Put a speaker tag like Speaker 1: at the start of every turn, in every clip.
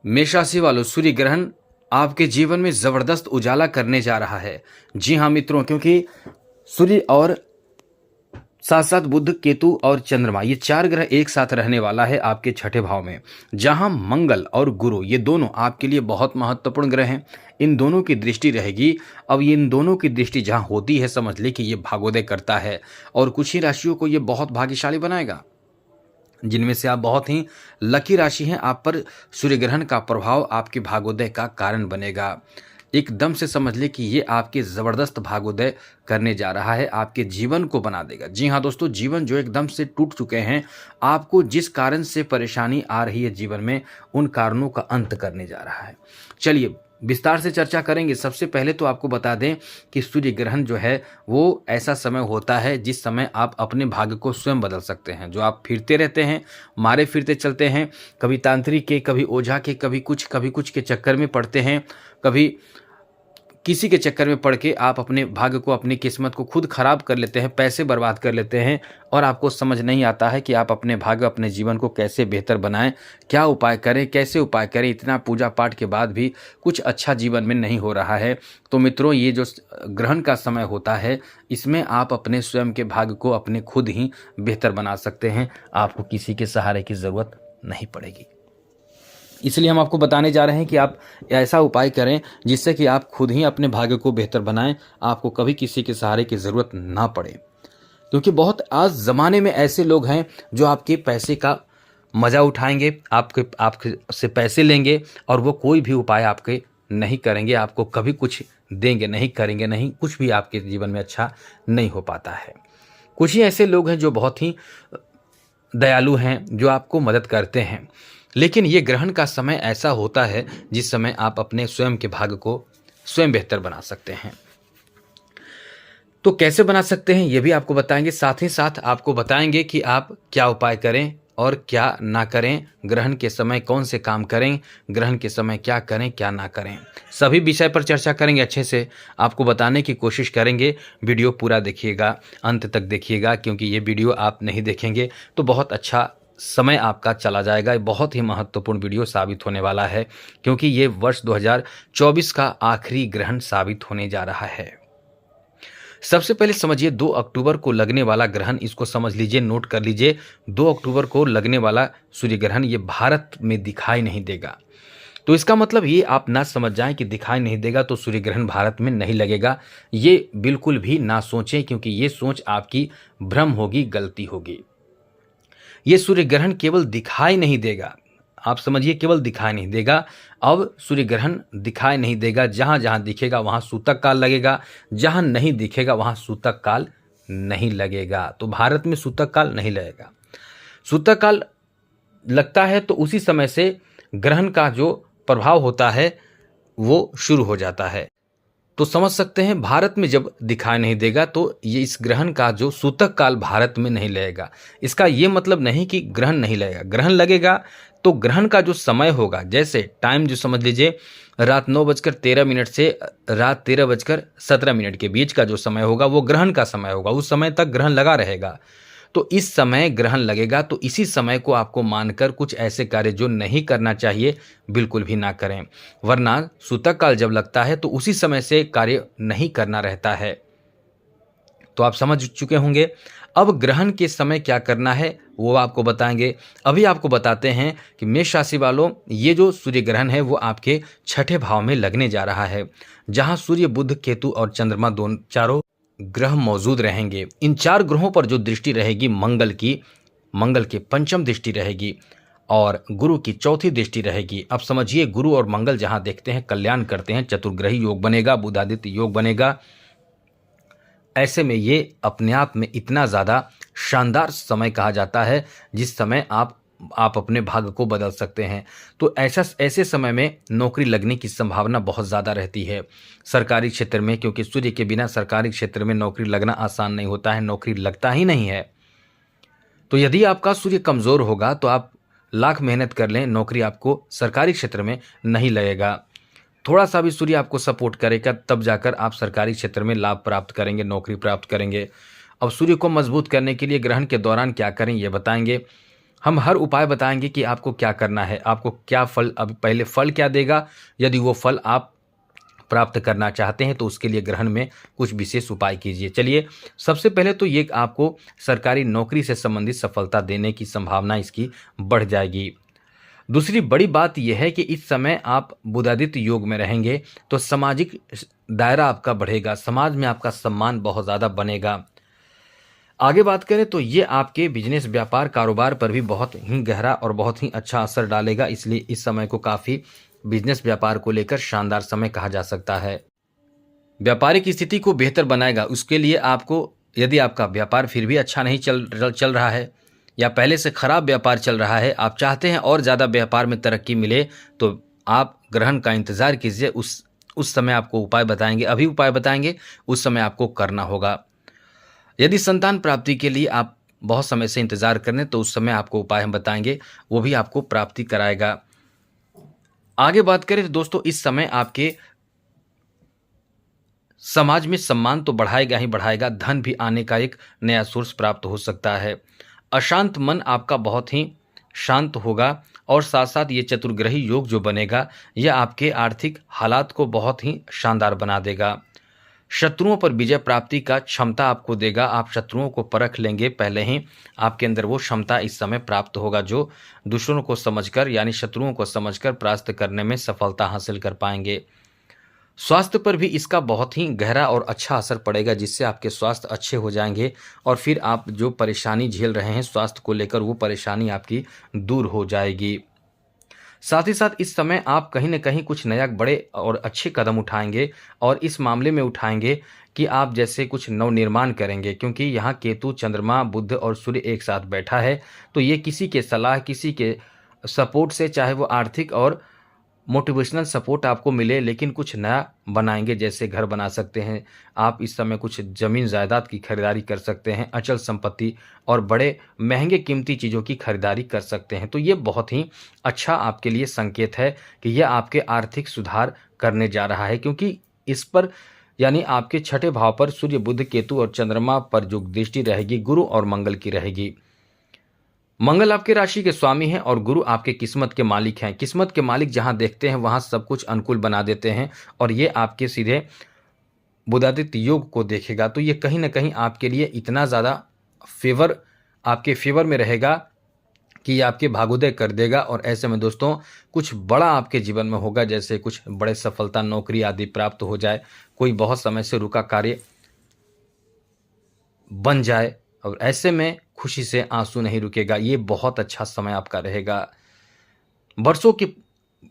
Speaker 1: मेष राशि वालों, सूर्य ग्रहण आपके जीवन में जबरदस्त उजाला करने जा रहा है। जी हाँ मित्रों, क्योंकि सूर्य और साथ साथ बुध, केतु और चंद्रमा, ये चार ग्रह एक साथ रहने वाला है आपके छठे भाव में, जहां मंगल और गुरु ये दोनों आपके लिए बहुत महत्वपूर्ण ग्रह हैं। इन दोनों की दृष्टि रहेगी। अब ये इन दोनों की दृष्टि जहां होती है, समझ ले कि ये भाग्योदय करता है और कुछ ही राशियों को ये बहुत भाग्यशाली बनाएगा, जिनमें से आप बहुत ही लकी राशि हैं। आप पर सूर्य ग्रहण का प्रभाव आपके भाग्योदय का कारण बनेगा। एकदम से समझ ले कि ये आपके ज़बरदस्त भाग्योदय करने जा रहा है, आपके जीवन को बना देगा। जी हाँ दोस्तों, जीवन जो एकदम से टूट चुके हैं, आपको जिस कारण से परेशानी आ रही है जीवन में, उन कारणों का अंत करने जा रहा है। चलिए विस्तार से चर्चा करेंगे। सबसे पहले तो आपको बता दें कि सूर्य ग्रहण जो है वो ऐसा समय होता है जिस समय आप अपने भाग्य को स्वयं बदल सकते हैं। जो आप फिरते रहते हैं, मारे फिरते चलते हैं, कभी तांत्रिक के, कभी ओझा के, कभी कुछ के चक्कर में पड़ते हैं, कभी किसी के चक्कर में पड़ के आप अपने भाग्य को, अपनी किस्मत को खुद खराब कर लेते हैं, पैसे बर्बाद कर लेते हैं और आपको समझ नहीं आता है कि आप अपने भाग्य, अपने जीवन को कैसे बेहतर बनाएं, क्या उपाय करें, कैसे उपाय करें। इतना पूजा पाठ के बाद भी कुछ अच्छा जीवन में नहीं हो रहा है। तो मित्रों, ये जो ग्रहण का समय होता है, इसमें आप अपने स्वयं के भाग्य को अपने खुद ही बेहतर बना सकते हैं। आपको किसी के सहारे की ज़रूरत नहीं पड़ेगी। इसलिए हम आपको बताने जा रहे हैं कि आप ऐसा उपाय करें जिससे कि आप खुद ही अपने भाग्य को बेहतर बनाएं, आपको कभी किसी के सहारे की ज़रूरत ना पड़े। क्योंकि बहुत आज ज़माने में ऐसे लोग हैं जो आपके पैसे का मज़ा उठाएंगे, आपके से पैसे लेंगे और वो कोई भी उपाय आपके नहीं करेंगे, आपको कभी कुछ देंगे नहीं, करेंगे नहीं, कुछ भी आपके जीवन में अच्छा नहीं हो पाता है। कुछ ही ऐसे लोग हैं जो बहुत ही दयालु हैं, जो आपको मदद करते हैं। लेकिन ये ग्रहण का समय ऐसा होता है जिस समय आप अपने स्वयं के भाग्य को स्वयं बेहतर बना सकते हैं। तो कैसे बना सकते हैं ये भी आपको बताएंगे। साथ ही साथ आपको बताएंगे कि आप क्या उपाय करें और क्या ना करें, ग्रहण के समय कौन से काम करें, ग्रहण के समय क्या करें क्या ना करें, सभी विषय पर चर्चा करेंगे। अच्छे से आपको बताने की कोशिश करेंगे। वीडियो पूरा देखिएगा, अंत तक देखिएगा, क्योंकि ये वीडियो आप नहीं देखेंगे तो बहुत अच्छा समय आपका चला जाएगा। ये बहुत ही महत्वपूर्ण वीडियो साबित होने वाला है, क्योंकि ये वर्ष 2024 का आखिरी ग्रहण साबित होने जा रहा है। सबसे पहले समझिए 2 अक्टूबर को लगने वाला ग्रहण, इसको समझ लीजिए, नोट कर लीजिए। 2 अक्टूबर को लगने वाला सूर्य ग्रहण ये भारत में दिखाई नहीं देगा। तो इसका मतलब ये आप ना समझ जाएं कि दिखाई नहीं देगा तो सूर्य ग्रहण भारत में नहीं लगेगा। ये बिल्कुल भी ना सोचें, क्योंकि ये सोच आपकी भ्रम होगी, गलती होगी। ये सूर्य ग्रहण केवल दिखाई नहीं देगा, आप समझिए, केवल दिखाई नहीं देगा। अब सूर्य ग्रहण दिखाई नहीं देगा, जहां जहां दिखेगा वहां सूतक काल लगेगा, जहां नहीं दिखेगा वहां सूतक काल नहीं लगेगा। तो भारत में सूतक काल नहीं लगेगा। सूतक काल लगता है तो उसी समय से ग्रहण का जो प्रभाव होता है वो शुरू हो जाता है। तो समझ सकते हैं, भारत में जब दिखाई नहीं देगा तो ये इस ग्रहण का जो सूतक काल भारत में नहीं लगेगा। इसका ये मतलब नहीं कि ग्रहण नहीं लगेगा, ग्रहण लगेगा। तो ग्रहण का जो समय होगा, जैसे टाइम जो समझ लीजिए, रात 9:13 से रात 13:17 के बीच का जो समय होगा वो ग्रहण का समय होगा। उस समय तक ग्रहण लगा रहेगा। तो इस समय ग्रहण लगेगा, तो इसी समय को आपको मानकर कुछ ऐसे कार्य जो नहीं करना चाहिए बिल्कुल भी ना करें, वरना सूतक काल जब लगता है तो उसी समय से कार्य नहीं करना रहता है। तो आप समझ चुके होंगे। अब ग्रहण के समय क्या करना है वो आपको बताएंगे। अभी आपको बताते हैं कि मेष राशि वालों, ये जो सूर्य ग्रहण है वो आपके छठे भाव में लगने जा रहा है, जहां सूर्य, बुध, केतु और चंद्रमा दोनों चारों ग्रह मौजूद रहेंगे। इन 4 ग्रहों पर जो दृष्टि रहेगी मंगल की पंचम दृष्टि रहेगी और गुरु की चौथी दृष्टि रहेगी। अब समझिए, गुरु और मंगल जहां देखते हैं कल्याण करते हैं, चतुर्ग्रही योग बनेगा, बुधादित्य योग बनेगा। ऐसे में ये अपने आप में इतना ज़्यादा शानदार समय कहा जाता है जिस समय आप अपने भाग्य को बदल सकते हैं। तो ऐसे समय में नौकरी लगने की संभावना बहुत ज़्यादा रहती है सरकारी क्षेत्र में, क्योंकि सूर्य के बिना सरकारी क्षेत्र में नौकरी लगना आसान नहीं होता है, नौकरी लगता ही नहीं है। तो यदि आपका सूर्य कमज़ोर होगा तो आप लाख मेहनत कर लें, नौकरी आपको सरकारी क्षेत्र में नहीं लगेगा। थोड़ा सा भी सूर्य आपको सपोर्ट करेगा, तब जाकर आप सरकारी क्षेत्र में लाभ प्राप्त करेंगे, नौकरी प्राप्त करेंगे। अब सूर्य को मजबूत करने के लिए ग्रहण के दौरान क्या करें ये बताएंगे। हम हर उपाय बताएंगे कि आपको क्या करना है, आपको क्या फल, अब पहले फल क्या देगा, यदि वो फल आप प्राप्त करना चाहते हैं तो उसके लिए ग्रहण में कुछ विशेष उपाय कीजिए। चलिए, सबसे पहले तो ये आपको सरकारी नौकरी से संबंधित सफलता देने की संभावना इसकी बढ़ जाएगी। दूसरी बड़ी बात यह है कि इस समय आप बुधादित्य योग में रहेंगे तो सामाजिक दायरा आपका बढ़ेगा, समाज में आपका सम्मान बहुत ज़्यादा बनेगा। आगे बात करें तो ये आपके बिजनेस, व्यापार, कारोबार पर भी बहुत ही गहरा और बहुत ही अच्छा असर डालेगा, इसलिए इस समय को काफ़ी बिजनेस व्यापार को लेकर शानदार समय कहा जा सकता है। व्यापारिक स्थिति को बेहतर बनाएगा। उसके लिए आपको, यदि आपका व्यापार फिर भी अच्छा नहीं चल रहा है या पहले से खराब व्यापार चल रहा है, आप चाहते हैं और ज़्यादा व्यापार में तरक्की मिले, तो आप ग्रहण का इंतज़ार कीजिए। उस समय आपको उपाय बताएंगे, अभी उपाय बताएंगे, उस समय आपको करना होगा। यदि संतान प्राप्ति के लिए आप बहुत समय से इंतज़ार कर रहे हैं तो उस समय आपको उपाय हम बताएंगे, वो भी आपको प्राप्ति कराएगा। आगे बात करें तो दोस्तों, इस समय आपके समाज में सम्मान तो बढ़ाएगा ही बढ़ाएगा, धन भी आने का एक नया सोर्स प्राप्त हो सकता है। अशांत मन आपका बहुत ही शांत होगा और साथ साथ ये चतुर्ग्रही योग जो बनेगा यह आपके आर्थिक हालात को बहुत ही शानदार बना देगा। शत्रुओं पर विजय प्राप्ति का क्षमता आपको देगा। आप शत्रुओं को परख लेंगे, पहले ही आपके अंदर वो क्षमता इस समय प्राप्त होगा जो दुश्मनों को समझकर, यानी शत्रुओं को समझकर परास्त करने में सफलता हासिल कर पाएंगे। स्वास्थ्य पर भी इसका बहुत ही गहरा और अच्छा असर पड़ेगा, जिससे आपके स्वास्थ्य अच्छे हो जाएंगे और फिर आप जो परेशानी झेल रहे हैं स्वास्थ्य को लेकर, वो परेशानी आपकी दूर हो जाएगी। साथ ही साथ इस समय आप कहीं न कहीं कुछ नया, बड़े और अच्छे कदम उठाएंगे और इस मामले में उठाएंगे कि आप जैसे कुछ नवनिर्माण करेंगे, क्योंकि यहाँ केतु, चंद्रमा, बुध और सूर्य एक साथ बैठा है। तो ये किसी के सलाह, किसी के सपोर्ट से, चाहे वो आर्थिक और मोटिवेशनल सपोर्ट आपको मिले, लेकिन कुछ नया बनाएंगे। जैसे घर बना सकते हैं आप, इस समय कुछ ज़मीन जायदाद की खरीदारी कर सकते हैं, अचल संपत्ति और बड़े महंगे कीमती चीज़ों की खरीदारी कर सकते हैं। तो ये बहुत ही अच्छा आपके लिए संकेत है कि यह आपके आर्थिक सुधार करने जा रहा है, क्योंकि इस पर, यानी आपके छठे भाव पर सूर्य, बुध, केतु और चंद्रमा पर जो दृष्टि रहेगी गुरु और मंगल की रहेगी। मंगल आपके राशि के स्वामी हैं और गुरु आपके किस्मत के मालिक हैं। किस्मत के मालिक जहां देखते हैं वहां सब कुछ अनुकूल बना देते हैं और ये आपके सीधे बुधादित्य योग को देखेगा। तो ये कहीं ना कहीं आपके लिए इतना ज़्यादा आपके फेवर में रहेगा कि ये आपके भागोदय कर देगा। और ऐसे में दोस्तों कुछ बड़ा आपके जीवन में होगा, जैसे कुछ बड़े सफलता, नौकरी आदि प्राप्त हो जाए, कोई बहुत समय से रुका कार्य बन जाए, और ऐसे में खुशी से आंसू नहीं रुकेगा। ये बहुत अच्छा समय आपका रहेगा। वर्षों के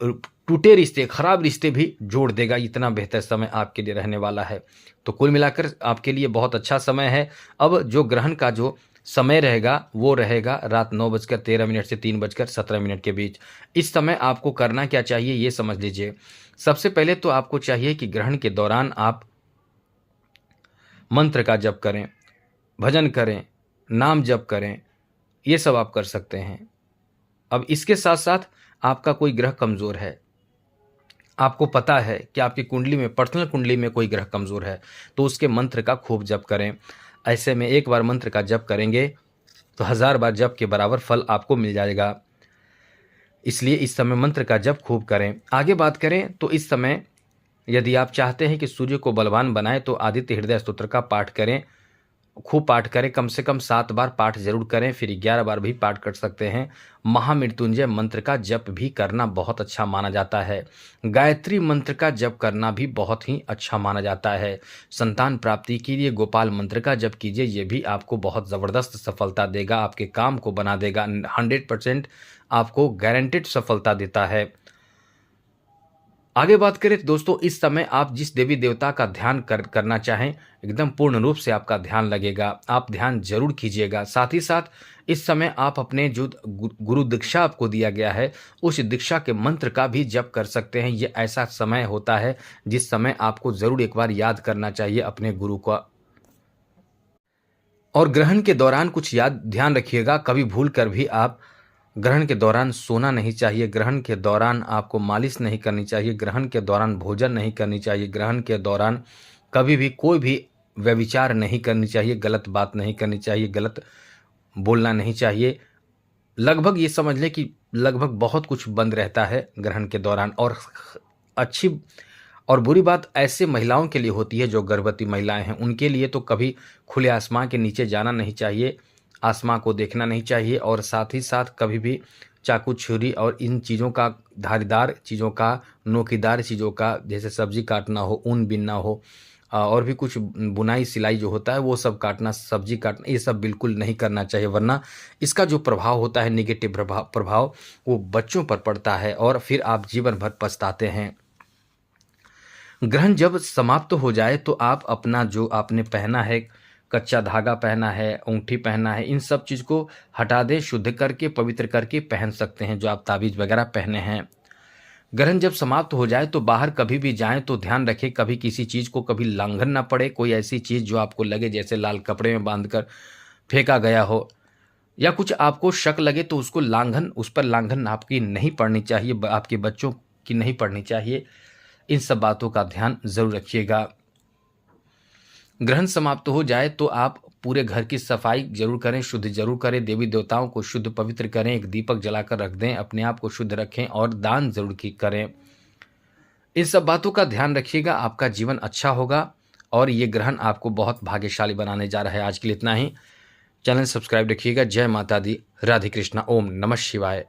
Speaker 1: टूटे रिश्ते, खराब रिश्ते भी जोड़ देगा, इतना बेहतर समय आपके लिए रहने वाला है। तो कुल मिलाकर आपके लिए बहुत अच्छा समय है। अब जो ग्रहण का जो समय रहेगा वो रहेगा रात 9:13 से 3:17 के बीच। इस समय आपको करना क्या चाहिए ये समझ लीजिए। सबसे पहले तो आपको चाहिए कि ग्रहण के दौरान आप मंत्र का जप करें, भजन करें, नाम जप करें, ये सब आप कर सकते हैं। अब इसके साथ साथ आपका कोई ग्रह कमज़ोर है, आपको पता है कि आपकी कुंडली में, पर्सनल कुंडली में कोई ग्रह कमज़ोर है, तो उसके मंत्र का खूब जप करें। ऐसे में एक बार मंत्र का जप करेंगे तो 1000 बार जप के बराबर फल आपको मिल जाएगा। इसलिए इस समय मंत्र का जप खूब करें। आगे बात करें तो इस समय यदि आप चाहते हैं कि सूर्य को बलवान बनाएं तो आदित्य हृदय स्तोत्र का पाठ करें, खूब पाठ करें, कम से कम 7 बार पाठ जरूर करें, फिर 11 बार भी पाठ कर सकते हैं। महामृत्युंजय मंत्र का जप भी करना बहुत अच्छा माना जाता है। गायत्री मंत्र का जप करना भी बहुत ही अच्छा माना जाता है। संतान प्राप्ति के लिए गोपाल मंत्र का जप कीजिए, ये भी आपको बहुत ज़बरदस्त सफलता देगा, आपके काम को बना देगा, 100% आपको गारंटेड सफलता देता है। आगे बात करें तो दोस्तों इस समय आप जिस देवी देवता का ध्यान करना चाहें, एकदम पूर्ण रूप से आपका ध्यान लगेगा, आप ध्यान जरूर कीजिएगा। साथ ही साथ इस समय आप अपने जो गुरु दीक्षा आपको दिया गया है उस दीक्षा के मंत्र का भी जप कर सकते हैं। ये ऐसा समय होता है जिस समय आपको जरूर एक बार याद करना चाहिए अपने गुरु का। और ग्रहण के दौरान कुछ ध्यान रखिएगा, कभी भूल कर भी आप ग्रहण के दौरान सोना नहीं चाहिए, ग्रहण के दौरान आपको मालिश नहीं करनी चाहिए, ग्रहण के दौरान भोजन नहीं करनी चाहिए, ग्रहण के दौरान कभी भी कोई भी व्यभिचार नहीं करनी चाहिए, गलत बात नहीं करनी चाहिए, गलत बोलना नहीं चाहिए। लगभग ये समझ लें कि लगभग बहुत कुछ बंद रहता है ग्रहण के दौरान। और अच्छी और बुरी बात ऐसे महिलाओं के लिए होती है जो गर्भवती महिलाएं हैं, उनके लिए तो कभी खुले आसमां के नीचे जाना नहीं चाहिए, आसमां को देखना नहीं चाहिए, और साथ ही साथ कभी भी चाकू छुरी और इन चीज़ों का, धारीदार चीज़ों का, नोकीदार चीज़ों का, जैसे सब्जी काटना हो, ऊन बिनना हो, और भी कुछ बुनाई सिलाई जो होता है वो सब काटना, सब्जी काटना, ये सब बिल्कुल नहीं करना चाहिए, वरना इसका जो प्रभाव होता है, नेगेटिव प्रभाव वो बच्चों पर पड़ता है और फिर आप जीवन भर पछताते हैं। ग्रहण जब समाप्त हो जाए तो आप अपना जो आपने पहना है, कच्चा धागा पहना है, अंगूठी पहना है, इन सब चीज़ को हटा दें, शुद्ध करके पवित्र करके पहन सकते हैं जो आप ताबीज़ वगैरह पहने हैं। ग्रहण जब समाप्त हो जाए तो बाहर कभी भी जाएं तो ध्यान रखें कभी किसी चीज़ को कभी लांघन ना पड़े, कोई ऐसी चीज़ जो आपको लगे जैसे लाल कपड़े में बांधकर फेंका गया हो, या कुछ आपको शक लगे तो उसको उस पर लांघन आपकी नहीं पड़नी चाहिए, आपके बच्चों की नहीं पड़नी चाहिए। इन सब बातों का ध्यान जरूर रखिएगा। ग्रहण समाप्त हो जाए तो आप पूरे घर की सफाई जरूर करें, शुद्ध जरूर करें, देवी देवताओं को शुद्ध पवित्र करें, एक दीपक जलाकर रख दें, अपने आप को शुद्ध रखें और दान जरूर करें। इन सब बातों का ध्यान रखिएगा, आपका जीवन अच्छा होगा और ये ग्रहण आपको बहुत भाग्यशाली बनाने जा रहा है। आज के लिए इतना ही। चैनल सब्सक्राइब रखिएगा। जय माता दी, राधे कृष्णा, ओम नमः शिवाय।